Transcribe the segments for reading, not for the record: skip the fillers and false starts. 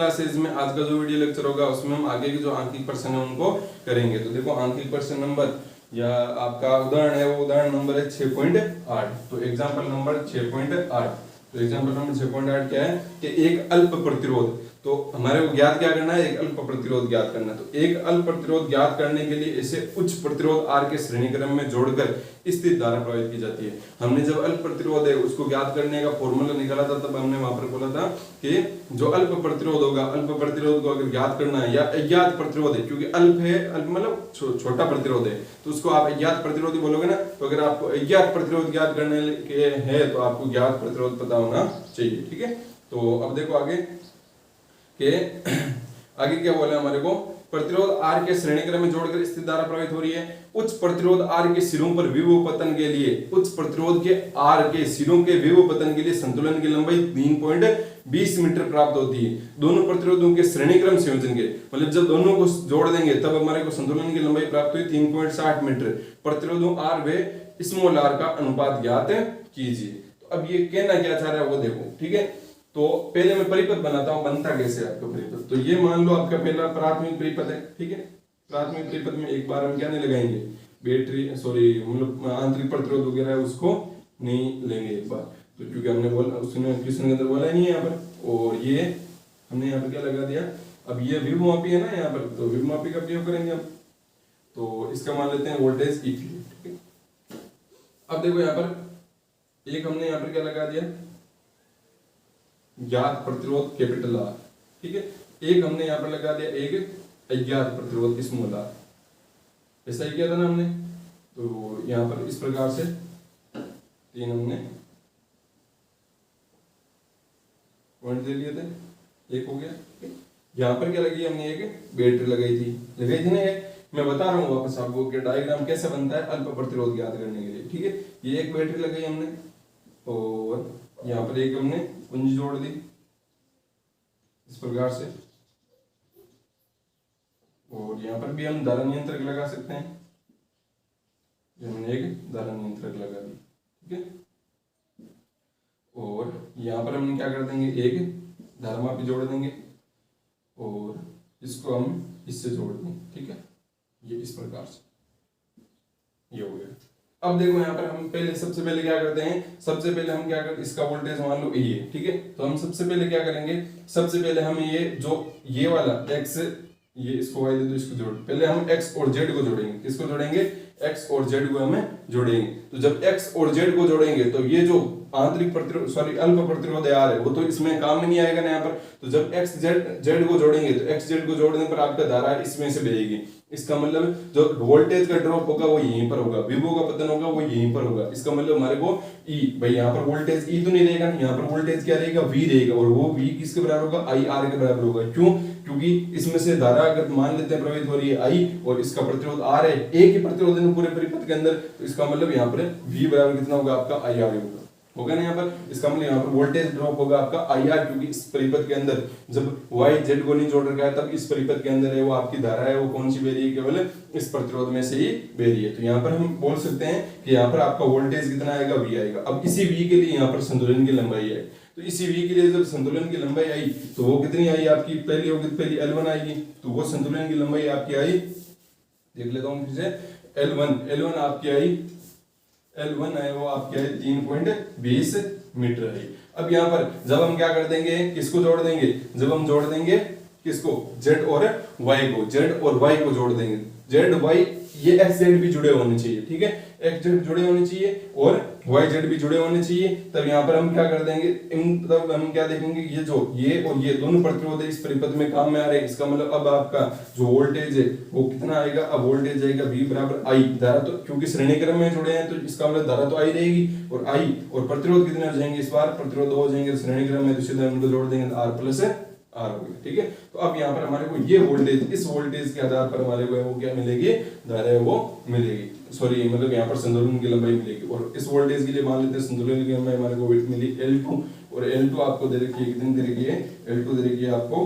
Classes में आज का जो वीडियो लेक्चर होगा उसमें हम आगे के जो आंकिक प्रश्न है उनको करेंगे। तो देखो आंकिक प्रश्न नंबर या आपका उदाहरण है वो उदाहरण नंबर है 6.8। तो एग्जाम्पल नंबर 6.8। तो एग्जाम्पल नंबर 6.8 क्या है कि एक अल्प प्रतिरोध, तो हमारे को ज्ञात क्या करना है, एक अल्प प्रतिरोध ज्ञात करना है। तो एक अल्प प्रतिरोध ज्ञात करने के लिए इसे उच्च प्रतिरोध R के श्रेणी क्रम में जोड़कर स्थिर धारा प्रवाहित की जाती है। हमने जब अल्प प्रतिरोध है उसको ज्ञात करने का फॉर्मूला निकाला था, तब हमने वहां पर बोला था कि जो अल्प प्रतिरोध होगा, अल्प प्रतिरोध को अगर ज्ञात करना है या अज्ञात प्रतिरोध है, क्योंकि अल्प है, अल्प मतलब छोटा प्रतिरोध है, तो उसको आप अज्ञात प्रतिरोध बोलोगे ना। तो अगर आपको अज्ञात प्रतिरोध ज्ञात करने के है तो आपको ज्ञात प्रतिरोध पता होना चाहिए। ठीक है, तो अब देखो आगे के आगे क्या बोला हमारे को, प्रतिरोध R के श्रेणी क्रम में जोड़कर स्थिर धारा प्रवाहित हो रही है। उच्च प्रतिरोध R के सिरों पर विभव पतन के लिए, उच्च प्रतिरोध के R के सिरों के विभव पतन के लिए संतुलन की लंबाई 3.20 मीटर प्राप्त होती है। दोनों प्रतिरोधों के श्रेणी क्रम संयोजन के, मतलब जब दोनों को जोड़ देंगे तब हमारे को संतुलन की लंबाई प्राप्त हुई 3.60 मीटर। प्रतिरोधों R व स्मॉल r का अनुपात ज्ञात कीजिए। तो अब ये कहना क्या चाह रहा है वो देखो। ठीक है, तो पहले मैं परिपथ बनाता हूं, बनता कैसे आपका परिपथ। तो ये मान लो आपका पहला प्राथमिक परिपथ है। ठीक है, प्राथमिक परिपथ में एक बार हम क्या नहीं लगाएंगे, बैटरी मतलब आंतरिक प्रतिरोध वगैरह उसको नहीं लेंगे एक बार, तो क्योंकि हमने बोला उसने क्वेश्चन के अंदर बोला नहीं है यहाँ पर। और ये हमने यहाँ पर क्या लगा दिया, अब ये विभवमापी है ना यहाँ पर, तो विभवमापी का प्रयोग करेंगे हम। तो इसका मान लेते हैं वोल्टेज E। ठीक है, अब देखो यहाँ पर एक हमने यहाँ पर क्या लगा दिया, ज्ञात प्रतिरोध कैपिटल R। ठीक है, एक हमने यहाँ पर लगा दिया एक अज्ञात प्रतिरोध स्मॉल r। ऐसा ही किया था ना हमने। तो यहाँ पर इस प्रकार से तीन हमने पॉइंट दे लिए थे, एक हो गया। यहाँ पर क्या लगी, हमने एक बैटरी लगाई थी ना। मैं बता रहा हूँ वापस आपको कि डायग्राम कैसे बनता है अल्प प्रतिरोध ज्ञात करने के लिए। ठीक है, ये एक बैटरी लगाई हमने और यहाँ पर एक हमने कुंजी जोड़ दी इस प्रकार से, और यहाँ पर भी हम धारा नियंत्रक लगा सकते हैं। हमने एक धारा नियंत्रक लगा दी। ठीक है, और यहाँ पर हम क्या कर देंगे, एक धारामापी जोड़ देंगे और इसको हम इससे जोड़ देंगे। ठीक है, ये इस प्रकार से ये हो गया। अब देखो यहाँ पर हम पहले सबसे पहले क्या करते हैं, सबसे पहले हम क्या करते, इसका वोल्टेज मान लो ये। ठीक है, तो हम सबसे पहले क्या करेंगे, सबसे पहले हम ये वाला x, ये इसको y दे दो, इसको जोड़, पहले हम x और z को जोड़ेंगे। किसको जोड़ेंगे, x और z को हमें जोड़ेंगे। तो जब x और z को जोड़ेंगे तो ये जो आंतरिक प्रतिरोध अल्प प्रतिरोध R है वो तो इसमें काम में नहीं आएगा ना यहाँ पर। तो जब x z को जोड़ेंगे तो x z को जोड़ने पर आपका धारा इसमें से बहेगी। इसका मतलब जो वोल्टेज का ड्रॉप होगा वो यहीं पर होगा, विभव का पतन होगा वो यहीं पर होगा। इसका मतलब हमारे को E, भाई यहाँ पर वोल्टेज E तो नहीं रहेगा, यहाँ पर वोल्टेज क्या रहेगा, V रहेगा, और वो V किसके बराबर होगा, IR के बराबर होगा। क्यों, क्योंकि इसमें से धारा अगर मान लेते हैं प्रवाहित हो रही है I और इसका प्रतिरोध R है, एक ही प्रतिरोध है पूरे परिपथ के अंदर, तो इसका मतलब यहाँ पर V बराबर कितना होगा, आपका IR होगा ना यहाँ पर। इसका मतलब यहाँ पर वोल्टेज ड्रॉप होगा आपका IR, क्योंकि इस परिपथ के अंदर जब Y Z को नहीं जोड़ रखा है तब इस परिपथ के अंदर है वो आपकी धारा है वो कौन सी बह रही है, केवल इस प्रतिरोध में से ही बह रही है। तो यहाँ पर हम बोल सकते हैं कि यहाँ पर आपका वोल्टेज कितना आएगा, V आएगा। अब इसी V के लिए यहाँ पर संतुलन की लंबाई है, तो इसी V के लिए जब संतुलन की लंबाई आई तो वो कितनी आई आपकी, पहली होगी, पहली L1 आएगी। तो वो संतुलन की लंबाई आपकी आई, देख लेता हूँ फिर से, L1 आपकी आई, L1 है वो आपकी आई 3.20 मीटर है। अब यहाँ पर जब हम क्या कर देंगे, किसको जोड़ देंगे, जब हम जोड़ देंगे किसको, Z और Y को, Z और Y को जोड़ देंगे। Z Y ये X Z भी जुड़े होने चाहिए। ठीक है, X Z जुड़े होने चाहिए और Y Z भी जुड़े होने चाहिए। तब यहाँ पर हम क्या कर देंगे, तब हम क्या देखेंगे, ये जो ये और ये दोनों प्रतिरोध है इस परिपथ में काम में आ रहे हैं। इसका मतलब अब आपका जो वोल्टेज है वो कितना आएगा, अब वोल्टेज आएगा V बराबर I। धारा तो क्योंकि श्रेणी क्रम में जुड़े हैं तो इसका मतलब धारा तो I रहेगी, और I और प्रतिरोध कितने हो जाएंगे, इस बार प्रतिरोध हो जाएंगे श्रेणी क्रम में, तो सीधा इनको जोड़ देंगे R प्लस R हो गया। ठीक है, तो अब यहाँ पर हमारे को ये वोल्टेज, इस वोल्टेज के आधार पर हमारे को वो क्या मिलेगी, धारा है वो मिलेगी, सॉरी मतलब यहाँ पर संतुलन की लंबाई मिलेगी। और इस वोल्टेज के लिए मान लेते हैं संतुलन की लंबाई हमारे को मिली L2, और L2 आपको दे रखी है, कितनी दे रखी है, L2 दे रखी है आपको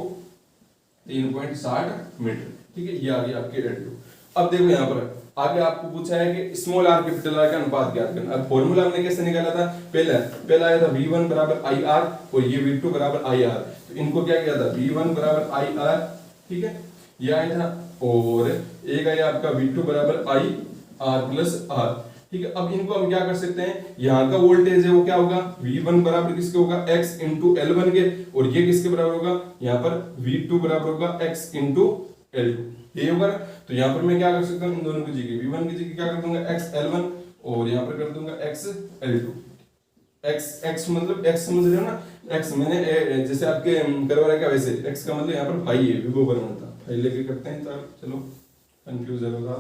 3.60 मीटर। ठीक है, ये आ गया आपके L2। अब देखो यहाँ पर आगे आपको पूछा है कि स्मॉल आर कैपिटल आर का अनुपात ज्ञात करना। अब फॉर्मूला हमने कैसे निकाला था, पहला आया था V1 बराबर आई आर और ये V2 बराबर आई आर। तो इनको क्या किया था, V1 बराबर आई आर, ठीक है, ये आया था, और एक आया आपका V2 बराबर आई आर प्लस आर, ठीक है। अब इनको हम क्या कर सकते हैं, यहाँ का वोल्टेज है वो क्या होगा, V1 बराबर किसके होगा, x इंटू L1 के, और ये किसके बराबर होगा, यहाँ पर V2 बराबर होगा x इंटू L2, ये होगा ना। तो यहाँ पर मैं क्या कर सकता हूँ, इन दोनों की जगह V1 की जगह क्या कर दूंगा x L1 और यहाँ पर कर दूंगा x L2। x मतलब x समझ रहे हो ना, x मैंने जैसे आपके करवा रखा वैसे, x का मतलब यहाँ पर भाई है, विभो बराबर था, भाई लेके करते हैं तो चलो कंफ्यूज होगा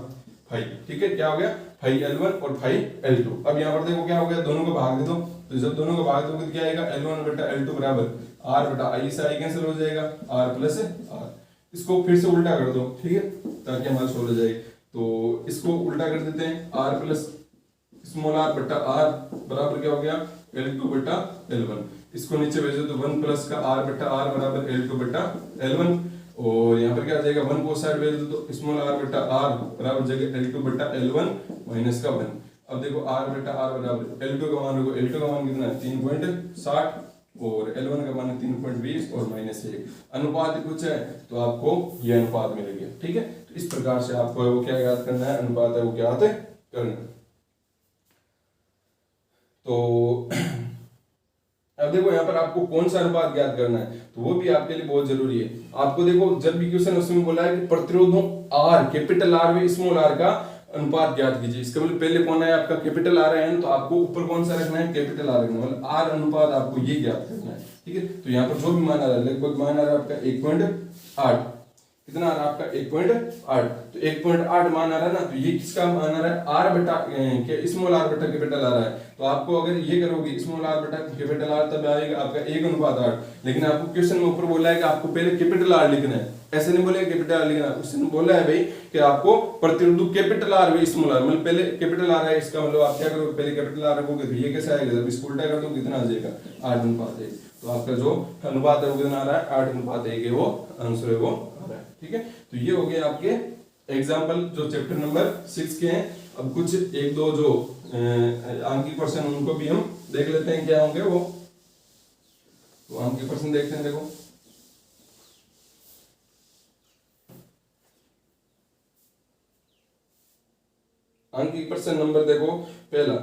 भाई, ठीक है। क्या हो गया, भाई L1 और भाई L2। अब यहाँ पर देखो क्या हो गया, दोनों को भाग दे दो, तो जब दोनों को भाग दोगे तो क्या आएगा, L1 बटा L2 बराबर R बटा I से I कैंसिल हो जाएगा, R प्लस R। इसको फिर से उल्टा कर दो, ठीक है, ताकि हमारा सोल्व हो जाए। तो इसको उल्टा कर देते हैं, R प्लस स्मॉल r बटा r बराबर क्या हो गया, L2 बटा L1। इसको नीचे भेज दो तो 1 प्लस का r बटा r बराबर L2 बटा L1, और यहाँ पर क्या आ जाएगा, 1 को साइड भेज दो तो स्मॉल r बटा r बराबर जगह L2 बटा L1 माइनस का 1। अब देखो r बटा r बराबर L2 का मान, L2 का मान कितना है 3.60 और L1 का मान 3.20 और माइनस 1। अनुपात कुछ है तो आपको ये अनुपात मिलेगा, ठीक है। तो इस प्रकार से आपको वो क्या याद करना है, अनुपात है वो ज्ञात करना। तो अब देखो यहाँ पर आपको कौन सा अनुपात ज्ञात करना है, तो वो भी आपके लिए बहुत जरूरी है। आपको देखो जब भी क्वेश्चन उसमें बोला है कि प्रतिरोधों R कैपिटल R व स्मॉल r का अनुपात ज्ञात कीजिए, इसका मतलब पहले कौन है आपका कैपिटल R है, तो आपको ऊपर कौन सा रखना है, कैपिटल R रखना है, मतलब R अनुपात आपको ये ज्ञात करना है, ठीक है। तो यहाँ पर जो भी मान आ रहा है, लगभग मान आ रहा है आपका 1.8, कितना आ रहा है आपका 1.8, तो 1.8 मान आ रहा है ना, तो ये किसका मान आ रहा है, R बटा स्मॉल r बटा कैपिटल R है। तो आपको अगर ये करोगे स्मॉल r बटा कैपिटल R तब आएगा आपका 1:8। लेकिन आपको क्वेश्चन में ऊपर बोला है कि आपको पहले कैपिटल R लिखना है, ऐसे नहीं बोले कैपिटल R लिखना, उसने बोला है भाई कि आपको प्रतिरोध कैपिटल R व स्मॉल r, मतलब पहले कैपिटल R है, इसका मतलब आप क्या करोगे, पहले कैपिटल R रखोगे तो ये कैसे आएगा, जब इसको उल्टा कर दो कितना आ जाएगा 8:1। तो आपका जो अनुपात है वो कितना आ रहा है, 8:1, वो आंसर है वो आ रहा है, ठीक है। तो ये हो गए आपके एग्जाम्पल जो चैप्टर नंबर 6 के हैं। अब कुछ एक दो जो आंकिक प्रश्न उनको भी हम देख लेते हैं क्या होंगे वो। तो आंकिक प्रश्न देखते हैं, देखो आंकिक प्रश्न नंबर देखो पहला,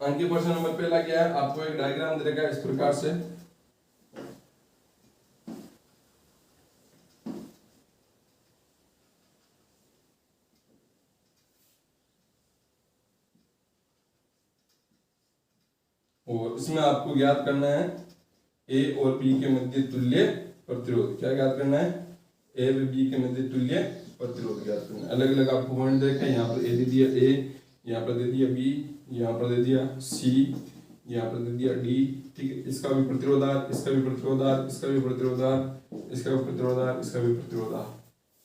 आंकिक प्रश्न नंबर पहला क्या है, आपको एक डायग्राम दे रखा है इस प्रकार से, और इसमें आपको ज्ञात करना है ए और बी के मध्य तुल्य प्रतिरोध। क्या ज्ञात करना है, ए व बी के मध्य तुल्य प्रतिरोध ज्ञात करना है। अलग अलग आपको पॉइंट देखें, यहाँ पर ए दे दिया ए, यहाँ पर दे दिया बी, यहाँ पर दे दिया सी, यहाँ पर दे दिया डी, ठीक है। इसका भी प्रतिरोधार, इसका भी प्रतिरोधार, इसका भी प्रतिरोधार, इसका भी प्रतिरोधार, इसका भी प्रतिरोधार,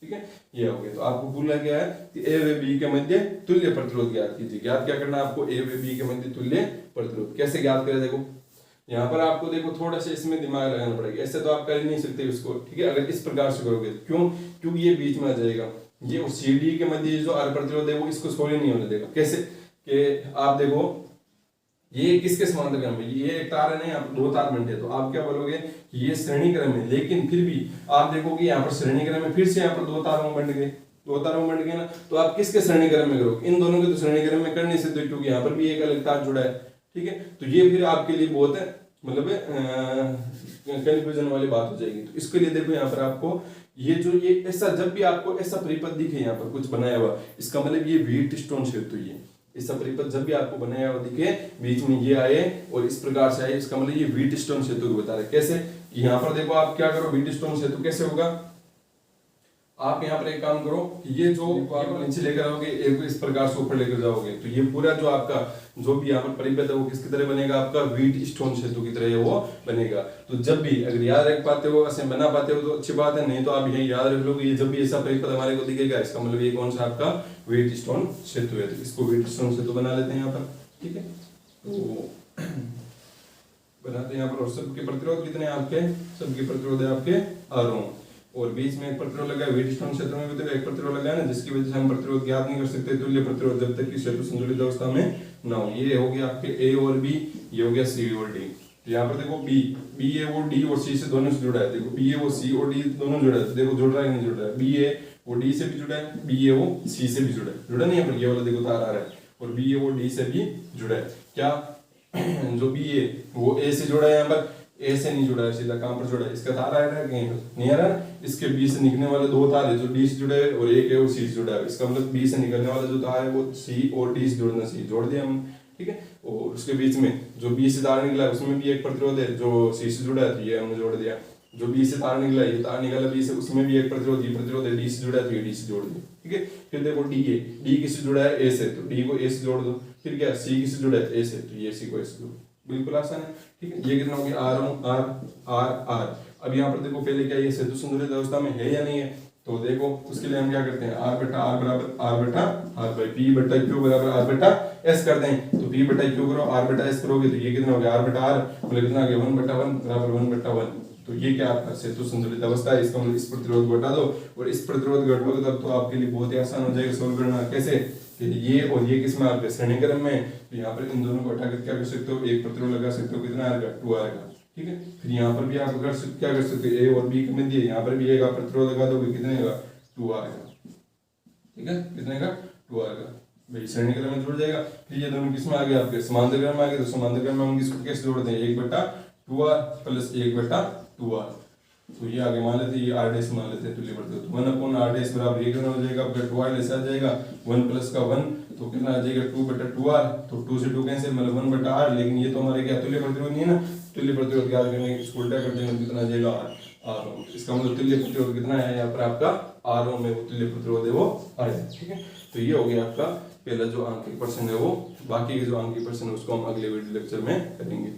ठीक है। ये हो गया। तो आपको बोला गया है कि ए व बी के मध्य तुल्य प्रतिरोध ज्ञात कीजिए। ज्ञात क्या करना है आपको, ए व बी के मध्य तुल्य प्रतिरोध। कैसे ज्ञात करें, देखो यहाँ पर आपको देखो थोड़ा सा इसमें दिमाग लगाना पड़ेगा, ऐसे तो आप कर ही नहीं सकते इसको, ठीक है। अगर इस प्रकार से करोगे, क्यों, क्योंकि ये बीच में आ जाएगा, ये सी डी के मध्य जो आर प्रतिरोध है वो इसको सोल्व नहीं होने देगा। कैसे कि आप देखो ये किसके समांतर क्रम में, ये एक तार है ना, यहाँ पर दो तार बनते हैं, तो आप क्या बोलोगे कि ये श्रेणी क्रम है, लेकिन फिर भी आप देखोगे यहाँ पर श्रेणी क्रम में, फिर से यहाँ पर दो तारों में बंट गए, दो तारों में बंट गए ना, तो आप किसके श्रेणी क्रम में करोगे, इन दोनों के तो श्रेणी क्रम में कर नहीं सकते, क्योंकि यहाँ पर भी एक अलग तार जुड़ा है, ठीक है। तो ये फिर आपके लिए बहुत मतलब कंफ्यूजन वाली बात हो जाएगी। तो इसके लिए देखो यहाँ पर आपको ये जो ये ऐसा, जब भी आपको ऐसा परिपथ दिखे यहाँ पर कुछ बनाया हुआ, इसका मतलब ये व्हीटस्टोन सेतु, ये ऐसा परिपथ जब भी आपको बनाया हुआ दिखे, बीच में ये आए और इस प्रकार से आए, इसका मतलब ये व्हीटस्टोन सेतु को बता रहे। कैसे, यहाँ पर देखो आप क्या करो, व्हीटस्टोन सेतु कैसे होगा, आप यहाँ पर एक काम करो कि ये जो आप नीचे लेकर आओगे, एक इस प्रकार से ऊपर लेकर जाओगे, तो ये पूरा जो आपका जो भी यहाँ पर परिपथ है वो किसकी तरह बनेगा, आपका व्हीटस्टोन सेतु की तरह वो बनेगा। तो जब भी अगर याद रख पाते हो, ऐसे बना पाते हो तो अच्छी बात है, नहीं तो आप यही याद रख लो कि ये जब भी ऐसा परिपथ हमारे को दिखेगा, इसका मतलब ये कौन सा आपका व्हीटस्टोन सेतु है। तो इसको व्हीटस्टोन सेतु बना लेते हैं यहाँ पर, ठीक है। तो बनाते हैं यहाँ पर, और सबके प्रतिरोध कितने आपके, सबके प्रतिरोध है आपके R ओम। और बीच में एक प्रतिरोध लगा है, व्हीटस्टोन क्षेत्र में भी तो एक प्रतिरोध लगा है ना, जिसकी वजह से हम प्रतिरोध ज्ञात नहीं कर सकते तुल्य प्रतिरोध जब तक कि सेतु संतुलित अवस्था में ना हो। ये हो गया आपके ए और बी, ये हो गया सी और डी। तो यहाँ पर देखो बी है वो डी और सी से दोनों से जुड़ा है, देखो बी है वो सी और डी दोनों जुड़ा है, देखो जुड़ रहा है नहीं जुड़ रहा है, बी है वो डी से भी जुड़ा है, बी है वो सी से भी जुड़ा है, जुड़ा नहीं है पर ये वाला देखो तार आ रहा है, और बी है वो डी से भी जुड़ा है। क्या जो बी है वो ए से जुड़ा है, यहाँ पर ए से नहीं जुड़ा है, सीधा कहां पर जुड़ा है, इसका तार आ रहा है कहीं पर नहीं आ रहा है, इसके बी से निकलने वाले दो तार है जो डी से जुड़े है और एक है वो सी से जुड़ा है, इसका मतलब बी से निकलने वाला जो तार है वो सी और डी से जुड़ना सी जोड़ दिया हम, ठीक है। और उसके बीच में जो बी से तार निकला है उसमें भी एक प्रतिरोध है जो सी से जुड़ा है, तो ये हमने जोड़ दिया। जो बी से तार निकला है, ये तार निकला बी से, उसमें भी एक प्रतिरोध, ये प्रतिरोध है डी से जुड़ा है, तो ये डी से जोड़ दिया, ठीक है। फिर देखो डी है, डी किससे जुड़ा है, ए से, तो डी को ए से जोड़ दो। फिर क्या, सी किससे जुड़ा है, ए से, तो ये सी को ए से जोड़, बिल्कुल आसान है, ठीक है। ये कितना हो गया, आर आर आर आर। अब यहाँ पर देखो पहले क्या ये सेतु संतुलित अवस्था में है या नहीं है, तो देखो उसके लिए हम क्या करते हैं, आर बटा आर बराबर आर बटा आर बाई पी बटा क्यू बराबर आर बटा एस कर दें। तो पी बटा क्यू करो, आर बटा एस करोगे, तो ये कितना हो गया, आर बटा आर मतलब कितना आ गया 1/1 बराबर 1/1। तो ये क्या आपका सेतु संतुलित अवस्था है, इसका मतलब इस प्रतिरोध को घटा दो, और इस प्रतिरोध घटाओगे तब तो आपके लिए बहुत ही आसान हो जाएगा सोल्व करना। कैसे, कि ये और ये किस में आ गया, श्रेणी क्रम में, तो यहाँ पर इन दोनों को हटा कर क्या कर सकते हो, एक प्रतिरोध लगा सकते हो, कितना आएगा, 2 आएगा, ठीक है। फिर यहाँ पर भी आप क्या कर सकते हो, ए और बी में दिए, यहाँ पर भी एक प्रतिरोध लगा दोगे, कितने का, 2 आएगा, ठीक है, कितने का, 2 आएगा भाई, श्रेणी क्रम में जुड़ जाएगा। फिर ये दोनों किसमें आ गए आपके, समांतर क्रम में आ गए, तो समांतर क्रम में हम किसको कैसे जोड़ते हैं, 1/2r प्लस 1/2r। तो ये आगे मान लेते हैं, ये r डैश मान लेते हैं तुल्य प्रतिरोध, 1/r डैश बराबर ये कितना हो जाएगा आपका 2r ऐसे आ जाएगा, 1 प्लस का 1 तो कितना आ जाएगा 2/2r, तो 2 से 2 कैंसिल मतलब 1/r। लेकिन ये तो हमारे क्या तुल्य प्रतिरोध नहीं है ना, तुल्य प्रतिरोध ज्ञात करने के इसको उल्टा कर देंगे, कितना आ जाएगा r ओम। इसका मतलब तुल्य प्रतिरोध कितना है यहाँ पर आपका r ओम में, वो तुल्य प्रतिरोध है वो r है, ठीक है। तो ये हो गया आपका पहला जो आंकिक प्रश्न है वो, बाकी के जो आंकिक प्रश्न है उसको हम अगले वीडियो लेक्चर में करेंगे।